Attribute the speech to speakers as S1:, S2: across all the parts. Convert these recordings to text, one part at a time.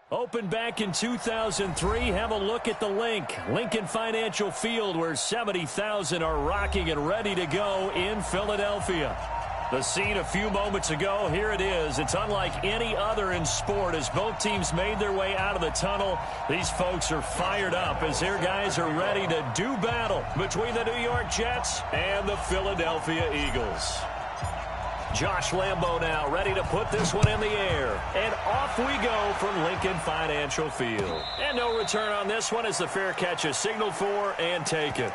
S1: Opened back in 2003, have a look at the Lincoln Financial Field, where 70,000 are rocking and ready to go in Philadelphia. The scene a few moments ago, here it is. It's unlike any other in sport as both teams made their way out of the tunnel. These folks are fired up as their guys are ready to do battle between the New York Jets and the Philadelphia Eagles. Josh Lambo now ready to put this one in the air. And off we go from Lincoln Financial Field. And no return on this one as the fair catch is signaled for and taken.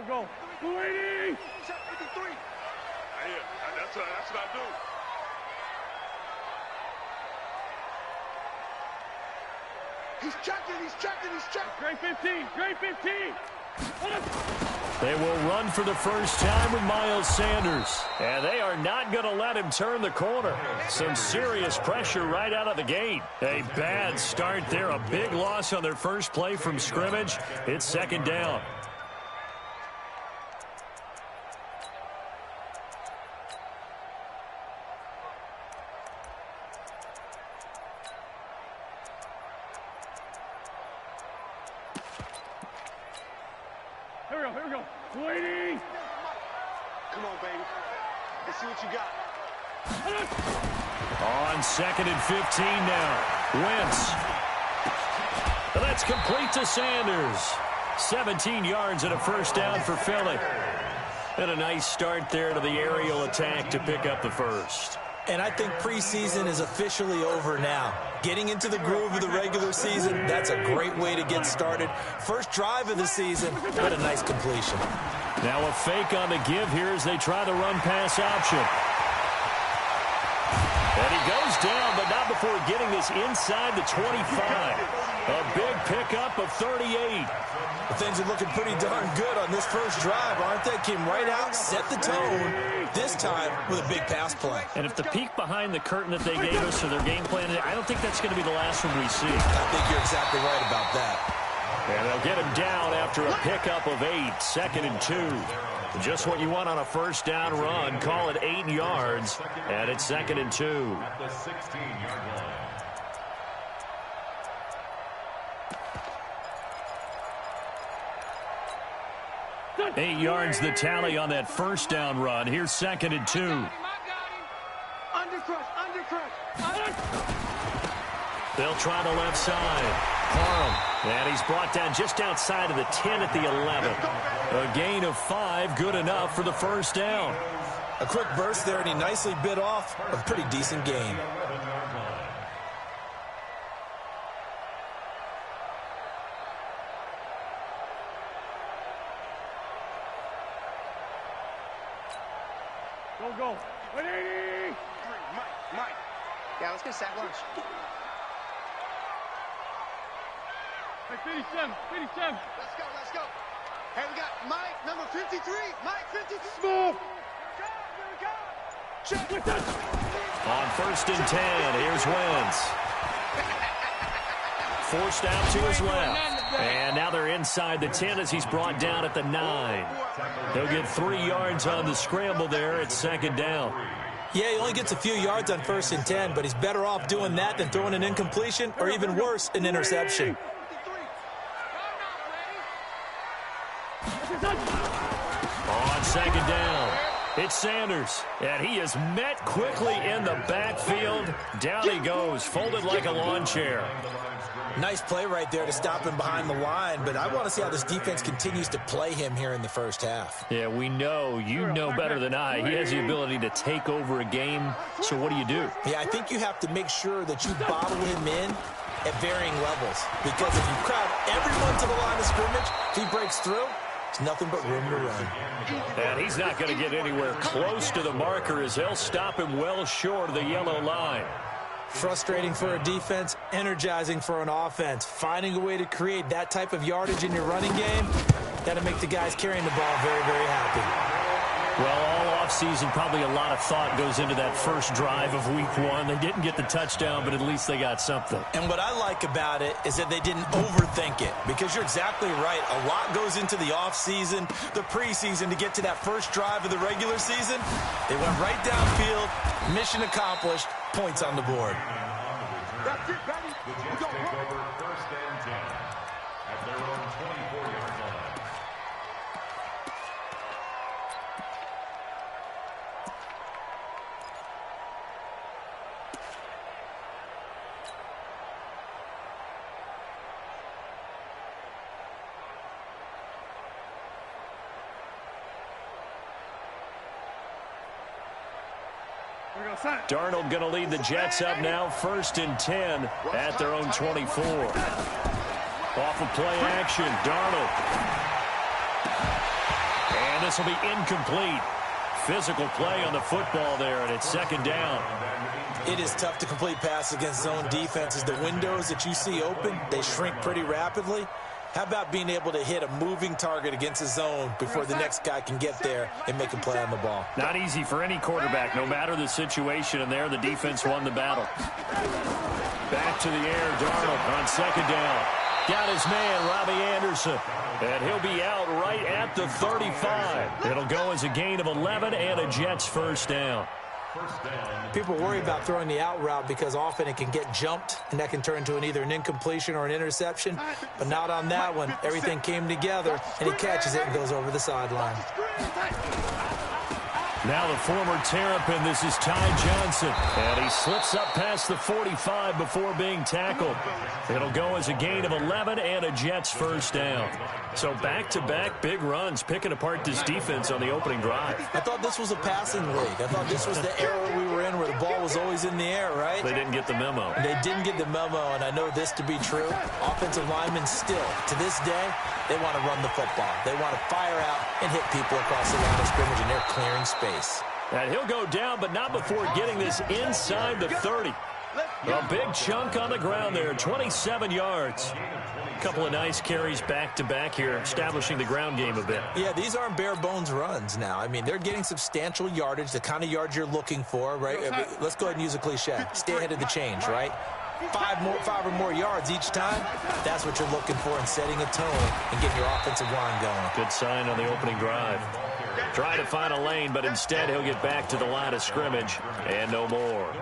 S2: Go. 280! Shot 53. That's what I do. He's checking. Great 15.
S1: They will run for the first time with Miles Sanders. And they are not going to let him turn the corner. Some serious pressure right out of the gate. A bad start there. A big loss on their first play from scrimmage. It's second down.
S2: Here we go. 280! Come on, baby. Let's see what you got.
S1: On 2nd and 15 now. Wentz. That's complete to Sanders. 17 yards and a first down for Philly. And a nice start there to the aerial attack to pick up the first.
S3: And I think preseason is officially over now. Getting into the groove of the regular season, that's a great way to get started. First drive of the season, what a nice completion.
S1: Now a fake on the give here as they try the run-pass option. And he goes down, but not before getting this inside the 25. A big pickup of 38.
S3: Things are looking pretty darn good on this first drive, aren't they? Came right out, set the tone, this time with a big pass play.
S1: And if the peek behind the curtain that they gave us or their game plan, I don't think that's going to be the last one we see.
S3: I think you're exactly right about that.
S1: And they'll get him down after a pickup of 8, 2nd and 2. Just what you want on a first down run. Call it 8 yards, and it's 2nd and 2.
S4: At the 16-yard line.
S1: 8 yards the tally on that first down run. Here's 2nd and 2.
S2: Undercrush.
S1: They'll try the left side. Parham. And he's brought down just outside of the 10 at the 11. A gain of 5, good enough for the first down.
S3: A quick burst there, and he nicely bit off a pretty decent gain.
S2: Go. 180! Mike.
S5: Yeah, let's get a sack lunch.
S2: Hey, 57.
S5: Let's go. Hey, we got Mike, number 53. Mike, 53.
S2: Smooth.
S5: Check.
S1: On 1st and 10, here's Wentz. Forced out to his left. And now they're inside the 10 as he's brought down at the 9. He'll get 3 yards on the scramble there at 2nd down.
S3: Yeah, he only gets a few yards on 1st and 10, but he's better off doing that than throwing an incompletion or even worse, an interception.
S1: On 2nd down, it's Sanders, and he is met quickly in the backfield. Down he goes, folded like a lawn chair.
S3: Nice play right there to stop him behind the line, but I want to see how this defense continues to play him here in the first half.
S1: Yeah, we know, you know better than I. He has the ability to take over a game, so what do you do?
S3: Yeah, I think you have to make sure that you bottle him in at varying levels, because if you crowd everyone to the line of scrimmage, if he breaks through, there's nothing but room to run.
S1: And he's not going to get anywhere close to the marker as they'll stop him well short of the yellow line.
S3: Frustrating for a defense, energizing for an offense. Finding a way to create that type of yardage in your running game, that'll make the guys carrying the ball very, very happy.
S1: Well, all offseason, probably a lot of thought goes into that first drive of week one. They didn't get the touchdown, but at least they got something.
S3: And what I like about it is that they didn't overthink it, because you're exactly right. A lot goes into the offseason, the preseason, to get to that first drive of the regular season. They went right downfield, mission accomplished, points on the board.
S2: That's it, Patty.
S4: The Jets take over 1st and 10 at their own 24-yard line.
S1: Darnold going to lead the Jets up now, 1st and 10 at their own 24. Off of play action, Darnold. And this will be incomplete. Physical play on the football there, and it's 2nd down.
S3: It is tough to complete passes against zone defenses. The windows that you see open, they shrink pretty rapidly. How about being able to hit a moving target against a zone before the next guy can get there and make a play on the ball?
S1: Not easy for any quarterback, no matter the situation, and there the defense won the battle. Back to the air, Darnold on 2nd down. Got his man, Robbie Anderson, and he'll be out right at the 35. It'll go as a gain of 11 and a Jets 1st down.
S3: People worry about throwing the out route because often it can get jumped, and that can turn into either an incompletion or an interception. But not on that one. Everything came together, and he catches it and goes over the sideline.
S1: Now the former Terrapin, this is Ty Johnson. And he slips up past the 45 before being tackled. It'll go as a gain of 11 and a Jets 1st down. So back-to-back big runs, picking apart this defense on the opening drive.
S3: I thought this was a passing league. I thought this was the era we were in where the ball was always in the air, right?
S1: They didn't get the memo.
S3: They didn't get the memo, and I know this to be true. Offensive linemen still, to this day, they want to run the football. They want to fire out and hit people across the line of scrimmage, and they're clearing space.
S1: And he'll go down, but not before getting this inside the 30. A big chunk on the ground there, 27 yards. A couple of nice carries back-to-back here, establishing the ground game a bit.
S3: Yeah, these aren't bare-bones runs now. I mean, they're getting substantial yardage, the kind of yards you're looking for, right? Let's go ahead and use a cliche. Stay ahead of the change, right? 5 or more yards each time, that's what you're looking for in setting a tone and getting your offensive line going.
S1: Good sign on the opening drive. Try to find a lane, but instead he'll get back to the line of scrimmage and no more.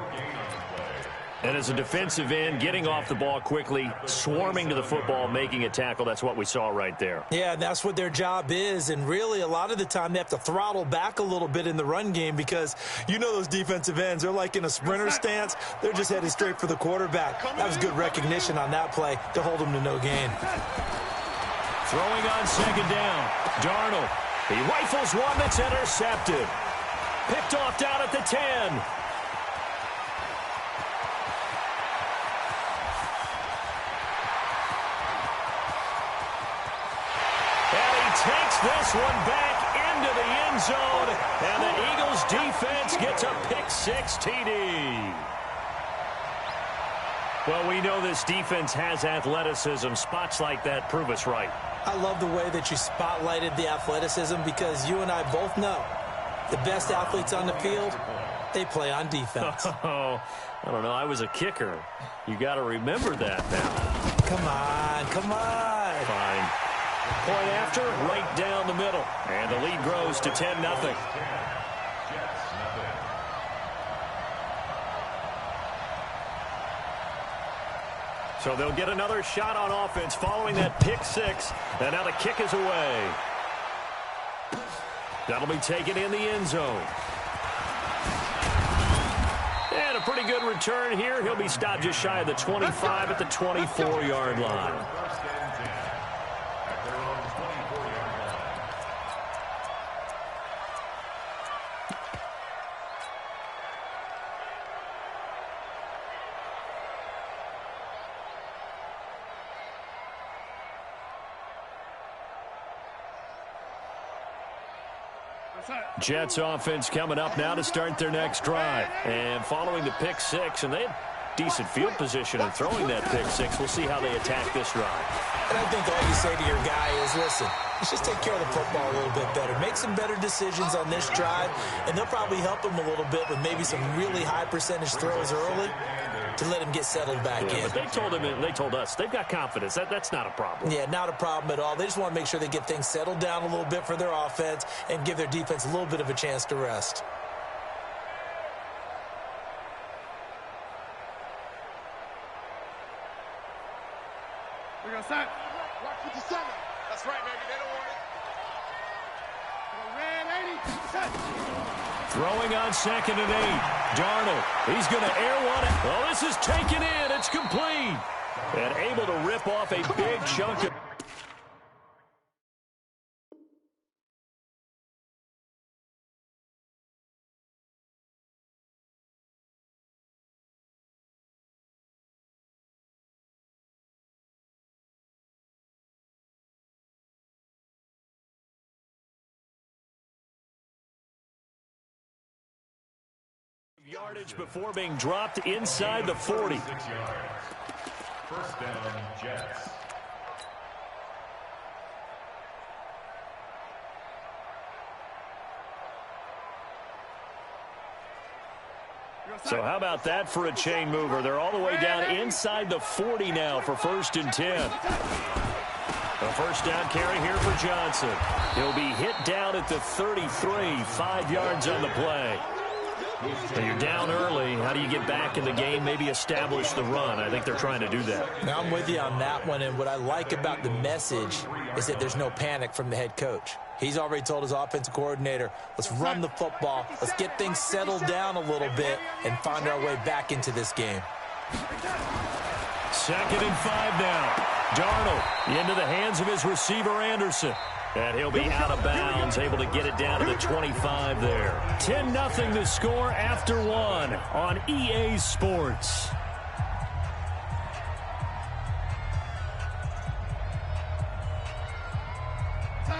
S1: And as a defensive end, getting off the ball quickly, swarming to the football, making a tackle, that's what we saw right there.
S3: Yeah, that's what their job is, and really a lot of the time they have to throttle back a little bit in the run game because you know those defensive ends, they're like in a sprinter stance. They're just headed straight for the quarterback. That was good recognition on that play to hold them to no gain.
S1: Throwing on 2nd down, Darnold. He rifles one that's intercepted. Picked off down at the 10. Takes this one back into the end zone, and the Eagles defense gets a pick-6 TD. Well, we know this defense has athleticism. Spots like that prove us right.
S3: I love the way that you spotlighted the athleticism because you and I both know the best athletes on the field, they play on defense.
S1: Oh, I don't know. I was a kicker. You got to remember that now.
S3: Come on, come on.
S1: Fine. Point after, right down the middle. And the lead grows to 10-0. So they'll get another shot on offense following that pick-6. And now the kick is away. That'll be taken in the end zone. And a pretty good return here. He'll be stopped just shy of the 25 at the 24-yard line. Jets offense coming up now to start their next drive. And following the pick-6, and they had decent field position in throwing that pick-6. We'll see how they attack this drive.
S3: And I think all you say to your guy is, listen, Let's just take care of the football a little bit better. Make some better decisions on this drive, and they'll probably help him a little bit with maybe some really high percentage throws early to let him get settled back in.
S1: But they told us they've got confidence. That's not a problem.
S3: Yeah, not a problem at all. They just want to make sure they get things settled down a little bit for their offense and give their defense a little bit of a chance to rest.
S2: We're going to set.
S5: Watch 57. That's right, baby. They don't want it.
S2: Red 80. Set.
S1: Throwing on 2nd and 8. Darnold, he's going to air one. Oh, this is taken in. It's complete. And able to rip off a big chunk of... yardage before being dropped inside the 40.
S4: First down, Jets.
S1: So how about that for a chain mover? They're all the way down inside the 40 now for 1st and 10. A first down carry here for Johnson. He'll be hit down at the 33, 5 yards on the play. And you're down early. How do you get back in the game, maybe establish the run? I think they're trying to do that.
S3: Now I'm with you on that one, and what I like about the message is that there's no panic from the head coach. He's already told his offensive coordinator, let's run the football, let's get things settled down a little bit and find our way back into this game.
S1: 2nd and 5 now. Darnold into the hands of his receiver, Anderson. And he'll be out of bounds, able to get it down to the 25 there. 10-0 the score after 1 on EA Sports.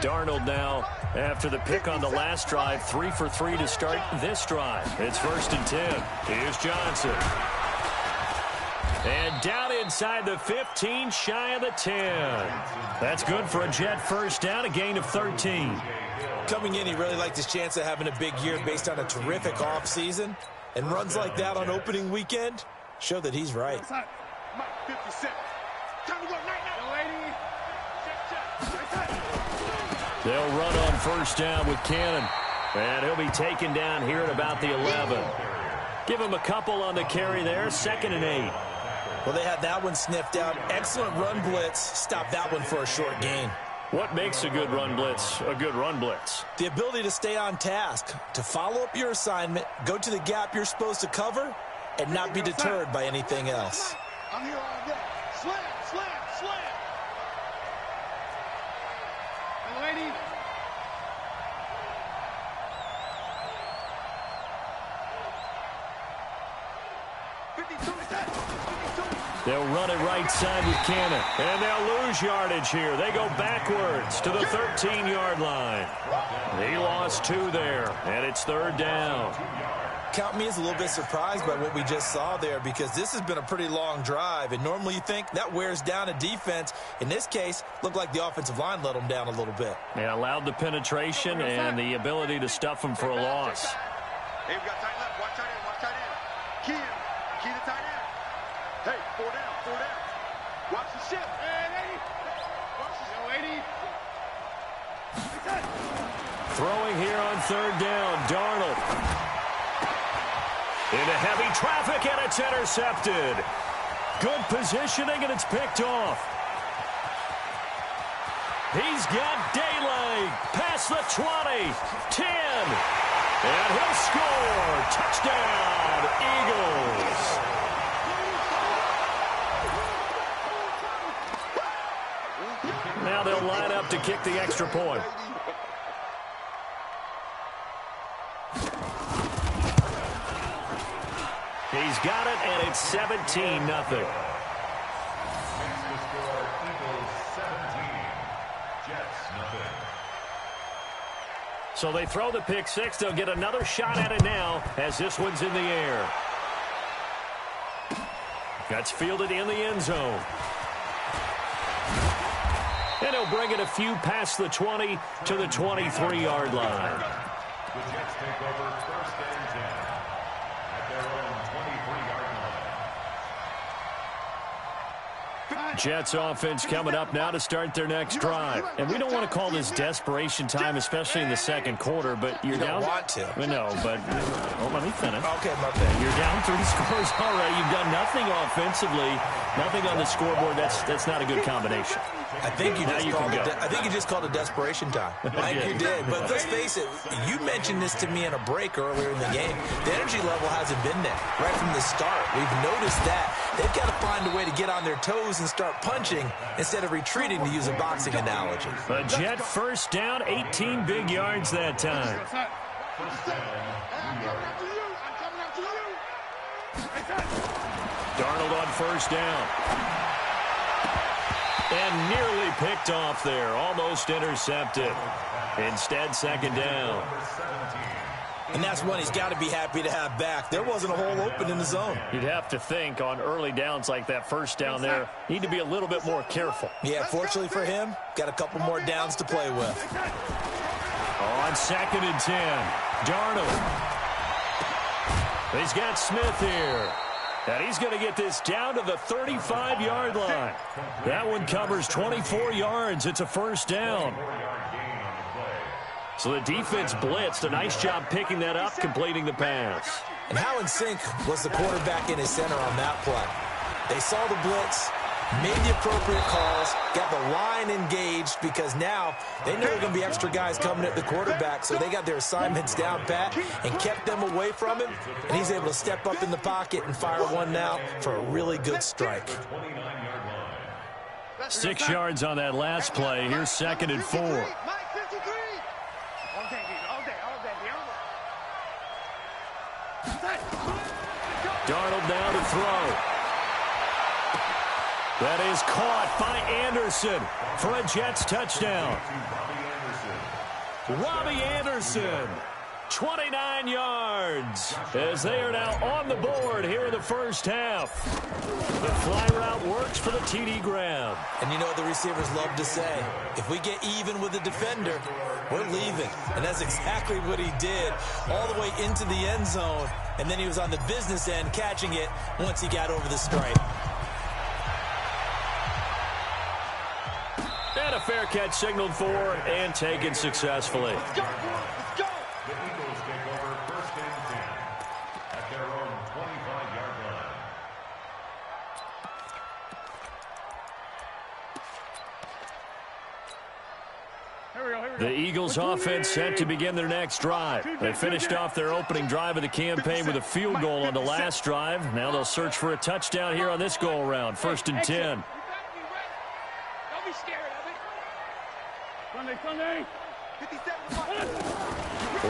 S1: Darnold now, after the pick on the last drive, 3 for 3 to start this drive. It's 1st and 10. Here's Johnson. And down inside the 15, shy of the 10. That's good for a Jet first down, a gain of 13.
S3: Coming in, he really liked his chance of having a big year based on a terrific offseason. And runs like that on opening weekend show that he's right.
S5: Mike 57. Time to go night now.
S1: They'll run on first down with Cannon. And he'll be taken down here at about the 11. Give him a couple on the carry there, 2nd and 8.
S3: Well, they had that one sniffed out. Excellent run blitz. Stop that one for a short gain.
S1: What makes a good run blitz a good run blitz?
S3: The ability to stay on task, to follow up your assignment, go to the gap you're supposed to cover, and not be deterred by anything else.
S5: I'm here all day. Slam, slam, slam.
S2: And lady.
S1: They'll run it right side with Cannon. And they'll lose yardage here. They go backwards to the 13-yard line. He lost 2 there, and it's 3rd down.
S3: Count me as a little bit surprised by what we just saw there, because this has been a pretty long drive, and normally you think that wears down a defense. In this case, looked like the offensive line let them down a little bit.
S1: They allowed the penetration and the ability to stuff them for a loss.
S5: Hey, we got tight left. Watch tight end. Watch tight end. Key to tight end. Hey, 4 down. 4 down. Watch the shift.
S2: And 80. Watch the 80.
S1: Throwing here on 3rd down, Darnold. Into heavy traffic, and it's intercepted. Good positioning, and it's picked off. He's got daylight. Past the 20. 10. And he'll score. Touchdown, Eagles. Now they'll line up to kick the extra point. He's got it, and it's 17-0.
S4: Next to score, Eagles 17, Jets nothing.
S1: So they throw the pick 6. They'll get another shot at it now as this one's in the air. That's fielded in the end zone. And he'll bring it a few past the 20 to the 23-yard line.
S4: The Jets take over 1st and 10 at their own 23-yard line.
S1: Jets offense coming up now to start their next drive. And we don't want to call this desperation time, especially in the second quarter, but you're down.
S3: You don't want to.
S1: No, but let me finish.
S3: Okay, my bad.
S1: You're down 3 scores already. You've done nothing offensively, nothing on the scoreboard. That's not a good combination.
S3: I think you just called it desperation time. Like you did. But let's face it, you mentioned this to me in a break earlier in the game. The energy level hasn't been there right from the start. We've noticed that. They've got to find a way to get on their toes and start punching instead of retreating, to use a boxing analogy.
S1: A Jet first down, 18 big yards that time. Darnold on first down. And nearly picked off there. Almost intercepted. Instead, second down.
S3: And that's one he's got to be happy to have back. There wasn't a hole open in the zone.
S1: You'd have to think on early downs like that first down there, need to be a little bit more careful.
S3: Yeah, fortunately for him, got a couple more downs to play with.
S1: On 2nd and 10, Darnold. He's got Smith here. And he's going to get this down to the 35-yard line. That one covers 24 yards. It's a first down. So the defense blitzed. A nice job picking that up, completing the pass.
S3: And how in sync was the quarterback in his center on that play? They saw the blitz, made the appropriate calls, got the line engaged, because now they know there are going to be extra guys coming at the quarterback, so they got their assignments down pat and kept them away from him, and he's able to step up in the pocket and fire one now for a really good strike.
S1: 6 yards on that last play. Here's 2nd and 4. Darnold now to throw. That is caught by Anderson for a Jets touchdown. Robbie Anderson, 29 yards, as they are now on the board here in the first half. The fly route works for the TD grab.
S3: And you know what the receivers love to say? If we get even with the defender, we're leaving. And that's exactly what he did, all the way into the end zone. And then he was on the business end catching it once he got over the stripe.
S1: And a fair catch signaled for and taken successfully.
S4: The Eagles take over 1st and 10 at their own 25-yard line.
S1: The Eagles offense set to begin their next drive. They finished off their opening drive of the campaign with a field goal on the last drive. Now they'll search for a touchdown here on this go-around. 1st and 10.
S2: Don't be scared of it. Sunday.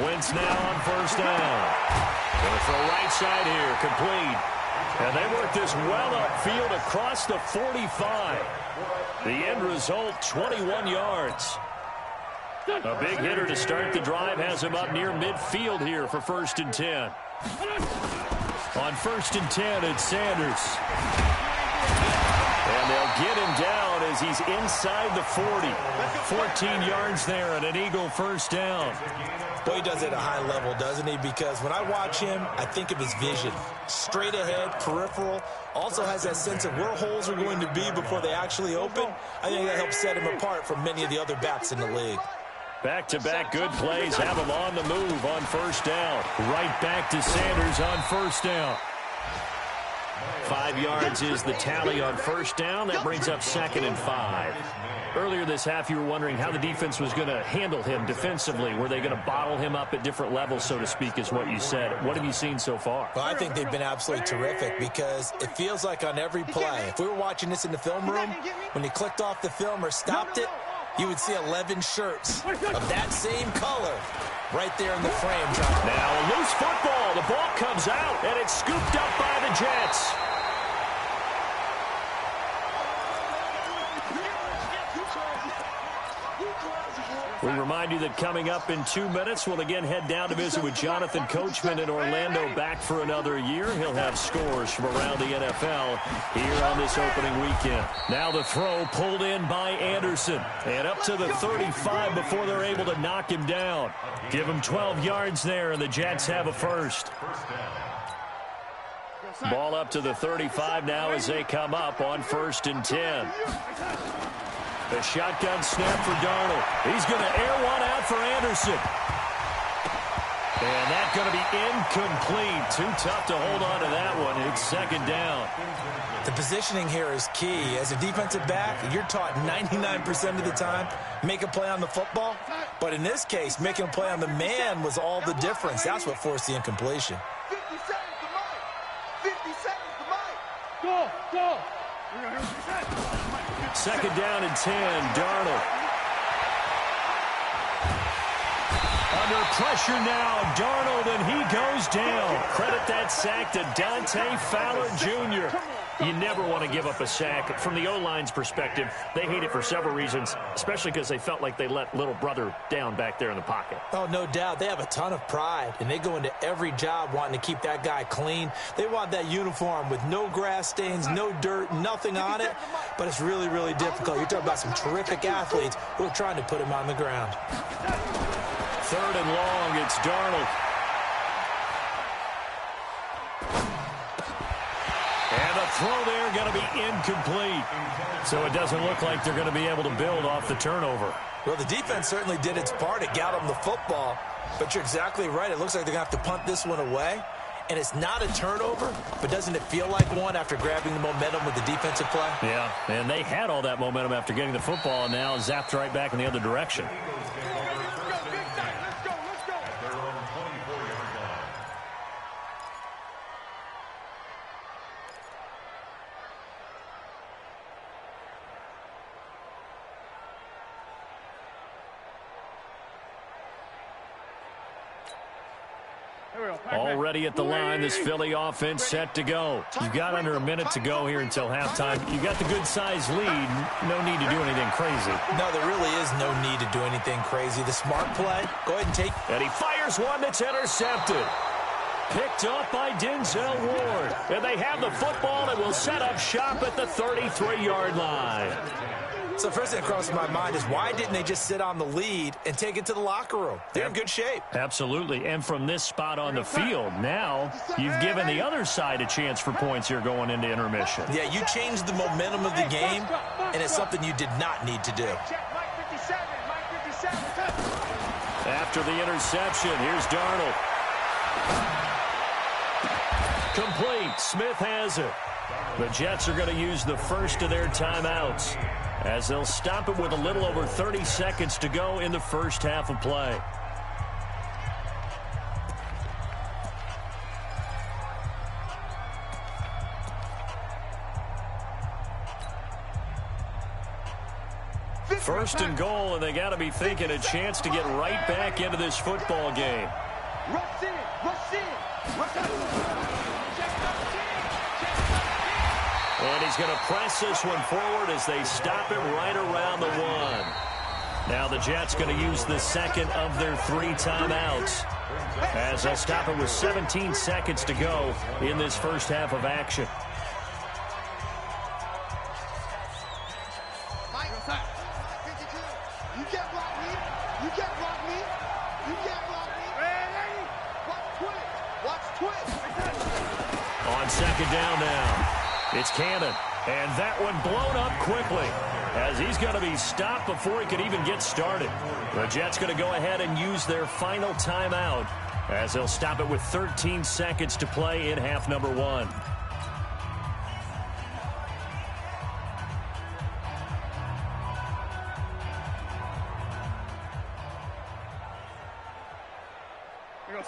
S1: Wentz now on first down. Going for a right side here, complete. And they work this well upfield across the 45. The end result, 21 yards. A big hitter to start the drive has him up near midfield here for 1st and 10. On 1st and 10, it's Sanders. And they'll get him down as he's inside the 40. 14 yards there and an Eagle first down.
S3: Boy, he does it at a high level, doesn't he? Because when I watch him, I think of his vision. Straight ahead, peripheral. Also has that sense of where holes are going to be before they actually open. I think that helps set him apart from many of the other backs in the league.
S1: Back-to-back good plays have him on the move on first down. Right back to Sanders on first down. 5 yards is the tally on first down. That brings up 2nd and 5. Earlier this half, you were wondering how the defense was going to handle him defensively. Were they going to bottle him up at different levels, so to speak, is what you said. What have you seen so far?
S3: Well, I think they've been absolutely terrific because it feels like on every play, if we were watching this in the film room, when you clicked off the film or stopped it, you would see 11 shirts of that same color right there in the frame.
S1: Now a loose football. The ball comes out, and it's scooped up by the Jets. We remind you that coming up in 2 minutes, we'll again head down to visit with Jonathan Coachman in Orlando, back for another year. He'll have scores from around the NFL here on this opening weekend. Now the throw pulled in by Anderson. And up to the 35 before they're able to knock him down. Give him 12 yards there, and the Jets have a first. Ball up to the 35 now as they come up on 1st and 10. The shotgun snap for Darnold. He's going to air one out for Anderson. And that's going to be incomplete. Too tough to hold on to that one. It's 2nd down.
S3: The positioning here is key. As a defensive back, you're taught 99% of the time, make a play on the football. But in this case, making a play on the man was all the difference. That's what forced the incompletion.
S5: 50 seconds to Mike. 50 seconds to Mike.
S2: Go, go.
S1: 2nd down and 10. Darnold. Under pressure now, Darnold, and he goes down. Credit that sack to Dante Fowler Jr. You never want to give up a sack. From the O-line's perspective, they hate it for several reasons, especially because they felt like they let little brother down back there in the pocket.
S3: Oh, no doubt. They have a ton of pride, and they go into every job wanting to keep that guy clean. They want that uniform with no grass stains, no dirt, nothing on it. But it's really, really difficult. You're talking about some terrific athletes who are trying to put him on the ground.
S1: 3rd and long, it's Darnold. And the throw there going to be incomplete. So it doesn't look like they're going to be able to build off the turnover.
S3: Well, the defense certainly did its part. It got them the football. But you're exactly right. It looks like they're going to have to punt this one away. And it's not a turnover, but doesn't it feel like one after grabbing the momentum with the defensive play?
S1: Yeah, and they had all that momentum after getting the football, and now zapped right back in the other direction. Already at the line, this Philly offense set to go. You've got under a minute to go here until halftime. You got the good-sized lead. No need to do anything crazy.
S3: No, there really is no need to do anything crazy. The smart play, go ahead and take.
S1: And he fires one that's intercepted. Picked up by Denzel Ward. And they have the football and will set up shop at the 33-yard line.
S3: So first thing that crosses my mind is why didn't they just sit on the lead and take it to the locker room? They're in good shape.
S1: Absolutely. And from this spot on the field, now you've given the other side a chance for points here going into intermission.
S3: Yeah, you changed the momentum of the game, and it's something you did not need to do.
S1: After the interception, here's Darnold. Complete. Smith has it. The Jets are going to use the first of their timeouts as they'll stop it with a little over 30 seconds to go in the first half of play. First and goal, and they got to be thinking a chance to get right back into this football game.
S5: Rush in, rush in, rush in.
S1: And he's going to press this one forward as they stop it right around the 1. Now the Jets going to use the second of their 3 timeouts as they'll stop it with 17 seconds to go in this first half of action.
S5: Mike, 52. You can't block me. You can't block me. You can't block me. Watch twitch.
S1: On 2nd down now. It's Cannon, and that one blown up quickly as he's going to be stopped before he could even get started. The Jets going to go ahead and use their final timeout as they'll stop it with 13 seconds to play in half number 1.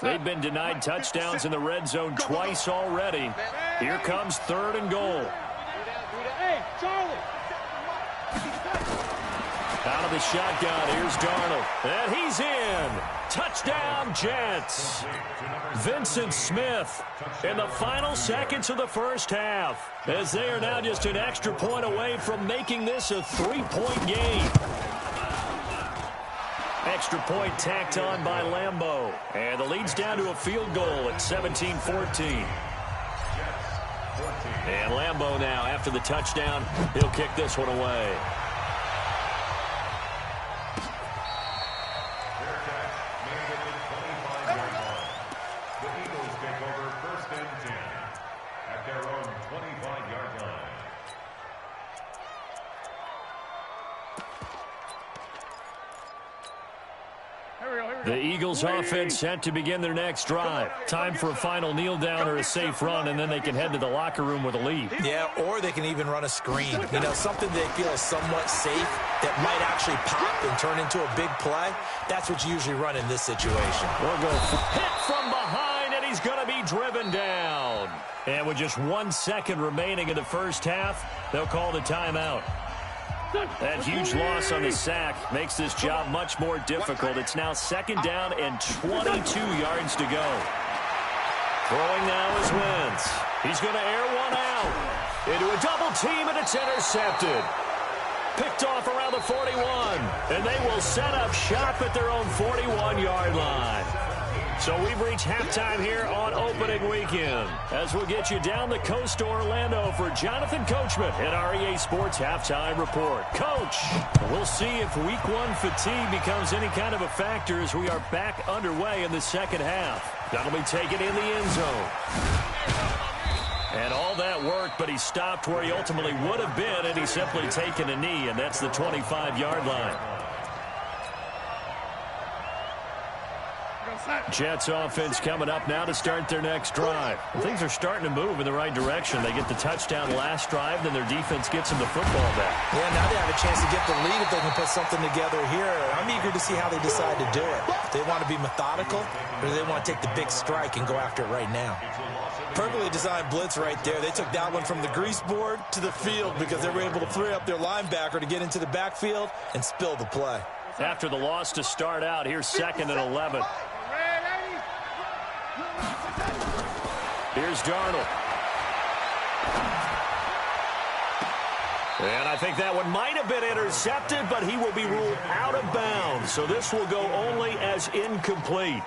S1: They've been denied touchdowns in the red zone twice already. Here comes 3rd and goal.
S2: Hey, Charlie.
S1: Out of the shotgun, here's Darnold. And he's in. Touchdown, Jets. Vincent Smith in the final seconds of the first half as they are now just an extra point away from making this a 3-point game. Extra point tacked on by Lambeau. And the lead's down to a field goal at 17-14. And Lambeau now, after the touchdown, he'll kick this one away.
S4: The Eagles take over 1st and 10 at their own 25-yard line.
S1: The Eagles offense set to begin their next drive. Time for a final kneel down or a safe run, and then they can head to the locker room with a lead.
S3: Yeah, or they can even run a screen. You know, something they feel is somewhat safe that might actually pop and turn into a big play. That's what you usually run in this situation.
S1: We'll go hit from behind, and he's going to be driven down. And with just 1 second remaining in the first half, they'll call the timeout. That huge loss on the sack makes this job much more difficult. It's now 2nd down and 22 yards to go. Throwing now is Wentz. He's going to air one out into a double team, and it's intercepted. Picked off around the 41, and they will set up shop at their own 41-yard line. So we've reached halftime here on opening weekend, as we'll get you down the coast to Orlando for Jonathan Coachman at our EA Sports Halftime Report. Coach, we'll see if Week 1 fatigue becomes any kind of a factor as we are back underway in the second half. That'll be taken in the end zone. And all that work, but he stopped where he ultimately would have been, and he's simply taken a knee, and that's the 25-yard line. Jets offense coming up now to start their next drive. Things are starting to move in the right direction. They get the touchdown last drive, then their defense gets them the football back.
S3: Yeah, now they have a chance to get the lead if they can put something together here. I'm eager to see how they decide to do it. Do they want to be methodical, or do they want to take the big strike and go after it right now? Perfectly designed blitz right there. They took that one from the grease board to the field because they were able to free up their linebacker to get into the backfield and spill the play.
S1: After the loss to start out, here's 2nd and 11. Here's Darnold. And I think that one might have been intercepted, but he will be ruled out of bounds. So this will go only as incomplete.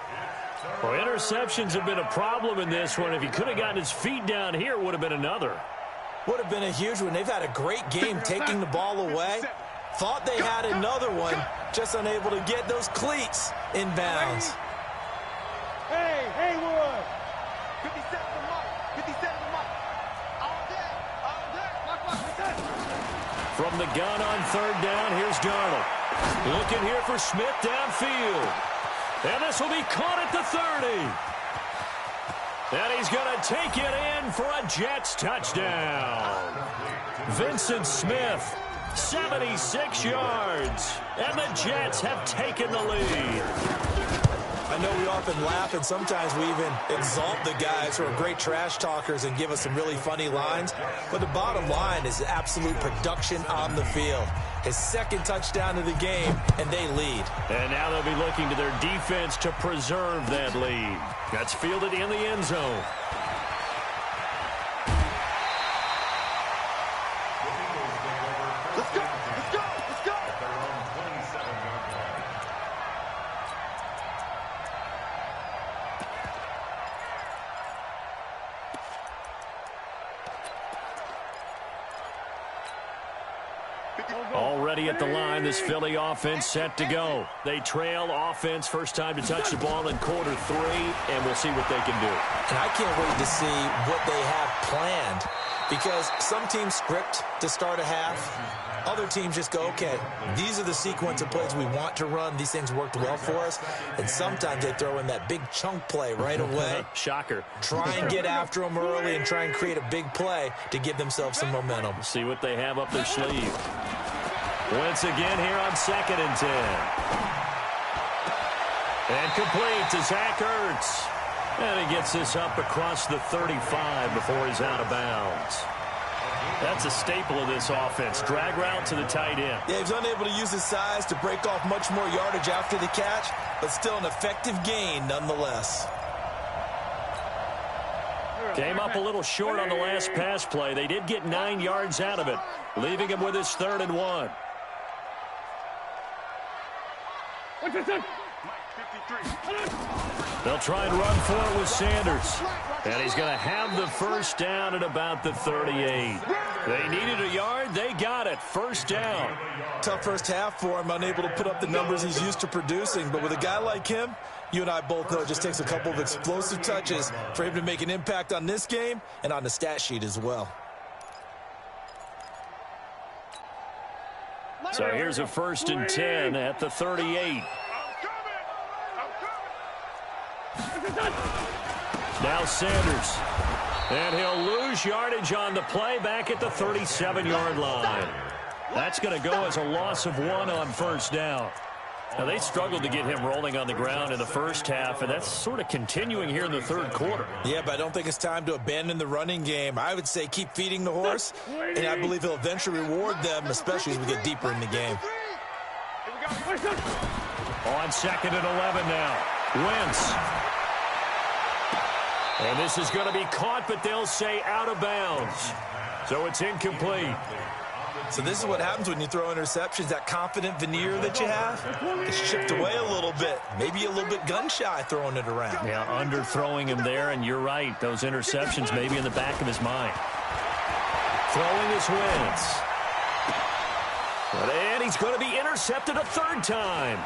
S1: Well, interceptions have been a problem in this one. If he could have gotten his feet down here, it would have been another.
S3: Would have been a huge one. They've had a great game taking the ball away. Thought they had another one, just unable to get those cleats in bounds.
S5: Hey, Haywood! 57 to Mike. 57 to Mike. All day. All day.
S1: From the gun on 3rd down, here's Darnold. Looking here for Smith downfield. And this will be caught at the 30. And he's going to take it in for a Jets touchdown. Vincent Smith, 76 yards. And the Jets have taken the lead.
S3: I know we often laugh, and sometimes we even exalt the guys who are great trash talkers and give us some really funny lines. But the bottom line is absolute production on the field. His 2nd touchdown of the game, and they lead.
S1: And now they'll be looking to their defense to preserve that lead. That's fielded in the end zone.
S5: Let's go. Let's go. Let's go.
S4: Their own 27-yard line.
S1: Already at the line, this Philly offense set to go. They trail offense, first time to touch the ball in quarter 3, and we'll see what they can do.
S3: And I can't wait to see what they have planned, because some teams script to start a half. Other teams just go, okay, these are the sequence of plays we want to run. These things worked well for us. And sometimes they throw in that big chunk play right away.
S1: Shocker.
S3: Try and get after them early and try and create a big play to give themselves some momentum.
S1: See what they have up their sleeve. Once again here on 2nd and 10. And complete to Zach Ertz. And he gets this up across the 35 before he's out of bounds. That's a staple of this offense. Drag route to the tight end.
S3: Yeah, he's unable to use his size to break off much more yardage after the catch, but still an effective gain nonetheless.
S1: Came up a little short on the last pass play. They did get 9 yards out of it, leaving him with his 3rd and 1. They'll try and run for it with Sanders. And he's going to have the first down at about the 38. They needed a yard. They got it. First down.
S3: Tough first half for him, unable to put up the numbers he's used to producing. But with a guy like him, you and I both know it just takes a couple of explosive touches for him to make an impact on this game and on the stat sheet as well.
S1: So here's a 1st and 10 at the 38. Now Sanders. And he'll lose yardage on the play back at the 37-yard line. That's going to go as a loss of 1 on first down. Now, they struggled to get him rolling on the ground in the first half, and that's sort of continuing here in the third quarter.
S3: Yeah, but I don't think it's time to abandon the running game. I would say keep feeding the horse, and I believe he'll eventually reward them, especially as we get deeper in the game.
S1: On 2nd and 11 now. Wentz. And this is going to be caught, but they'll say out of bounds. So it's incomplete.
S3: So this is what happens when you throw interceptions. That confident veneer that you have gets chipped away a little bit. Maybe a little bit gun-shy throwing it around.
S1: Yeah, underthrowing him there, and you're right. Those interceptions may be in the back of his mind. Throwing his Wentz. And he's going to be intercepted a 3rd time.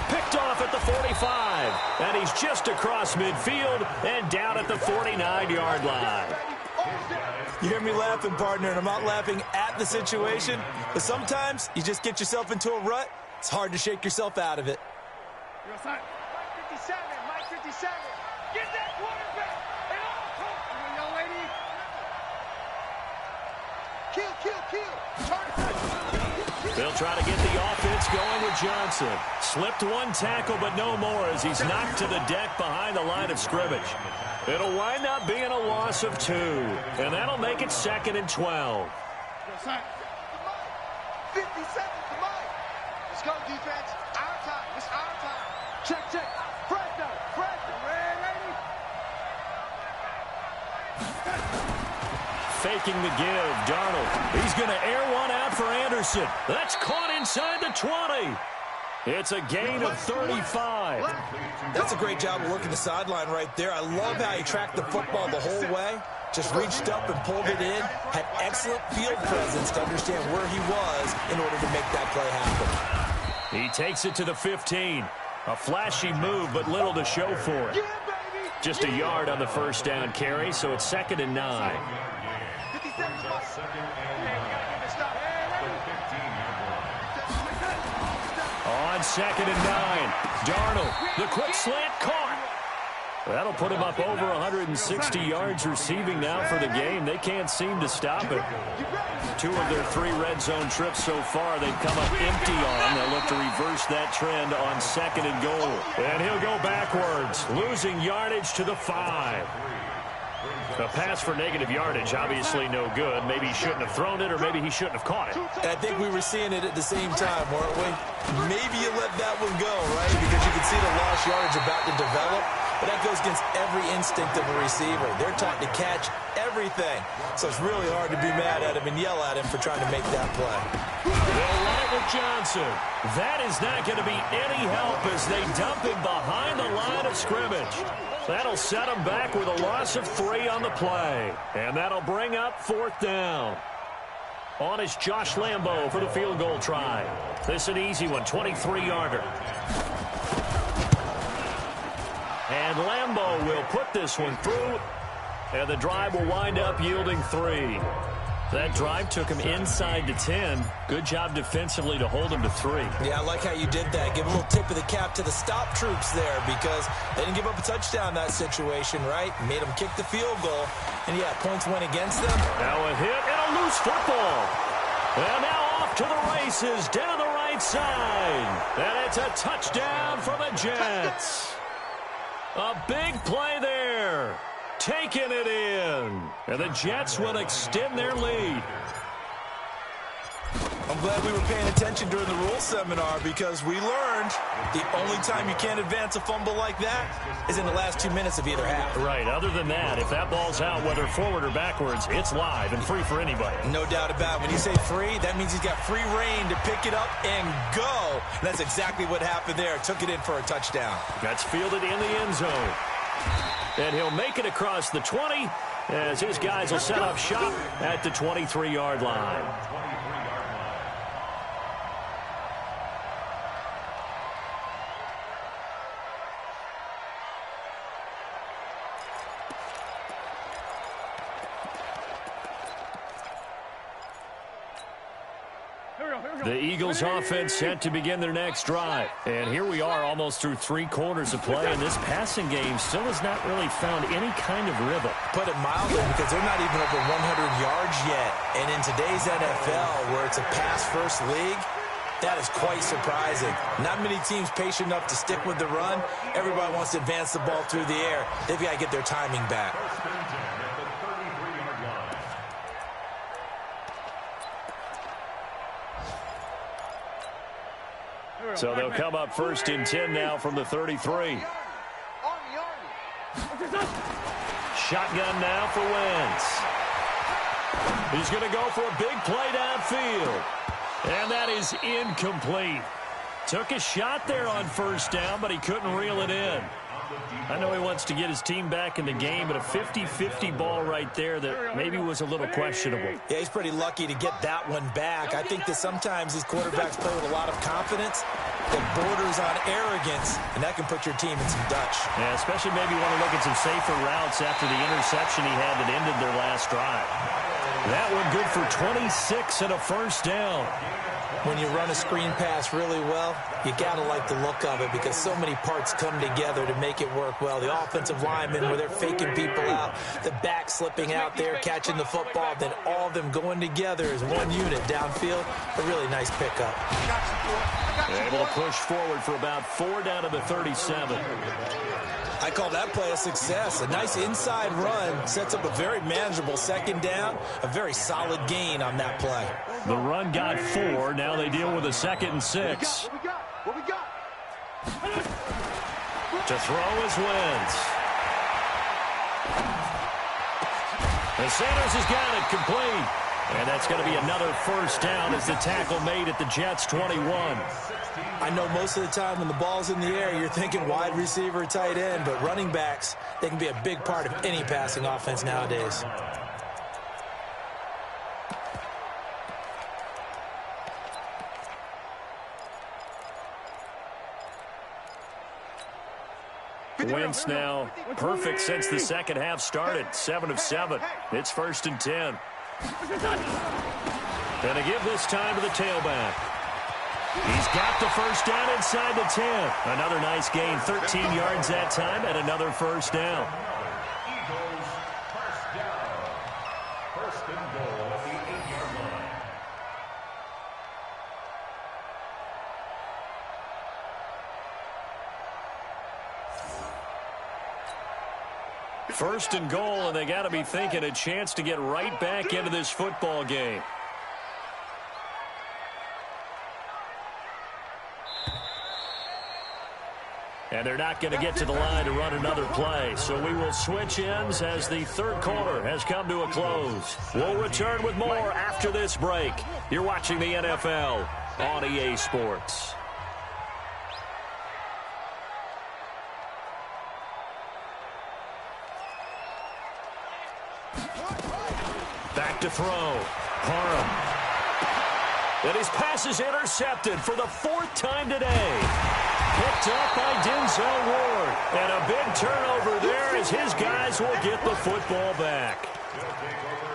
S1: Picked off at the 45. And he's just across midfield and down at the 49-yard line.
S3: You hear me laughing, partner, and I'm not laughing at the situation, but sometimes you just get yourself into a rut. It's hard to shake yourself out of it.
S5: Mike 57, Mike 57. Get that quarterback. And all young lady. Kill.
S1: They'll try to get the offense going with Johnson. Slipped 1 tackle, but no more as he's knocked to the deck behind the line of scrimmage. It'll wind up being a loss of 2, and that'll make it 2nd and 12.
S5: 57 to Mike. Let's go, defense. Our time. It's our time. Check. Fresno. Ready.
S1: Faking the give. Darnold. He's going to air one out for Anderson. That's caught inside the 20. It's a gain of 35.
S3: That's a great job of working the sideline right there. I love how he tracked the football the whole way. Just reached up and pulled it in. Had excellent field presence to understand where he was in order to make that play happen.
S1: He takes it to the 15. A flashy move, but little to show for it. Just a yard on the first down carry, so it's 2nd and 9. On 2nd and 9, Darnold, the quick slant caught. That'll put him up over 160 yards receiving now for the game. They can't seem to stop it. 2 of their 3 red zone trips so far, they've come up empty on. They'll look to reverse that trend on 2nd and goal. And he'll go backwards, losing yardage to the 5. A pass for negative yardage, obviously no good. Maybe he shouldn't have thrown it, or maybe he shouldn't have caught it.
S3: I think we were seeing it at the same time, weren't we? Maybe you let that one go, right? Because you can see the lost yardage about to develop. But that goes against every instinct of a receiver. They're taught to catch everything. So it's really hard to be mad at him and yell at him for trying to make that play.
S1: They'll run it with Johnson. That is not going to be any help as they dump him behind the line of scrimmage. That'll set him back with a loss of 3 on the play. And that'll bring up 4th down. On is Josh Lambo for the field goal try. This an easy one, 23-yarder. And Lambo will put this one through, and the drive will wind up yielding 3. That drive took him inside to 10. Good job defensively to hold him to 3.
S3: Yeah, I like how you did that. Give a little tip of the cap to the stop troops there because they didn't give up a touchdown in that situation, right? Made them kick the field goal. And, yeah, points went against them.
S1: Now a hit and a loose football. And now off to the races down the right side. And it's a touchdown for the Jets. A big play there. Taking it in. And the Jets will extend their lead.
S3: I'm glad we were paying attention during the rules seminar because we learned the only time you can't advance a fumble like that is in the last 2 minutes of either half.
S1: Right. Other than that, if that ball's out, whether forward or backwards, it's live and free for anybody.
S3: No doubt about it. When you say free, that means he's got free reign to pick it up and go. And that's exactly what happened there. Took it in for a touchdown.
S1: That's fielded in the end zone. And he'll make it across the 20 as his guys will set up shop at the 23-yard line. The Eagles offense set to begin their next drive. And here we are almost through 3 quarters of play, and this passing game still has not really found any kind of rhythm.
S3: Put it mildly, because they're not even over 100 yards yet. And in today's NFL, where it's a pass-first league, that is quite surprising. Not many teams patient enough to stick with the run. Everybody wants to advance the ball through the air. They've got to get their timing back.
S1: So they'll come up 1st and 10 now from the 33. Shotgun now for Wentz. He's going to go for a big play downfield. And that is incomplete. Took a shot there on 1st down, but he couldn't reel it in. I know he wants to get his team back in the game, but a 50-50 ball right there that maybe was a little questionable.
S3: Yeah, he's pretty lucky to get that one back. I think that sometimes these quarterbacks play with a lot of confidence that borders on arrogance, and that can put your team in some Dutch.
S1: Yeah, especially maybe want to look at some safer routes after the interception he had that ended their last drive. That one good for 26 and a 1st down.
S3: When you run a screen pass really well, you got to like the look of it because so many parts come together to make it work well. The offensive linemen, where they're faking people out, the back slipping out there, catching the football, then all of them going together as one unit downfield. A really nice pickup.
S1: They're able to push forward for about 4 down to the 37.
S3: I call that play a success. A nice inside run sets up a very manageable 2nd down, a very solid gain on that play.
S1: The run got 4. Now they deal with a 2nd and 6.
S5: What we got?
S1: To throw is Wentz. The Sanders has got it complete. And that's going to be another 1st down as the tackle made at the Jets' 21.
S3: I know most of the time when the ball's in the air, you're thinking wide receiver, tight end, but running backs, they can be a big part of any passing offense nowadays.
S1: Wentz now perfect since the 2nd half started. 7 of 7. It's 1st and 10. And to give this time to the tailback. He's got the 1st down inside the 10. Another nice gain, 13 yards that time, and another 1st down.
S4: Eagles, 1st down. 1st and goal at the 8-yard line.
S1: First and goal, and they got to be thinking a chance to get right back into this football game. And they're not going to get to the line to run another play. So we will switch ends as the 3rd quarter has come to a close. We'll return with more after this break. You're watching the NFL on EA Sports. Back to throw. Parham. And his pass is intercepted for the 4th time today. Picked up by Denzel Ward. And a big turnover there as his guys will get the football back.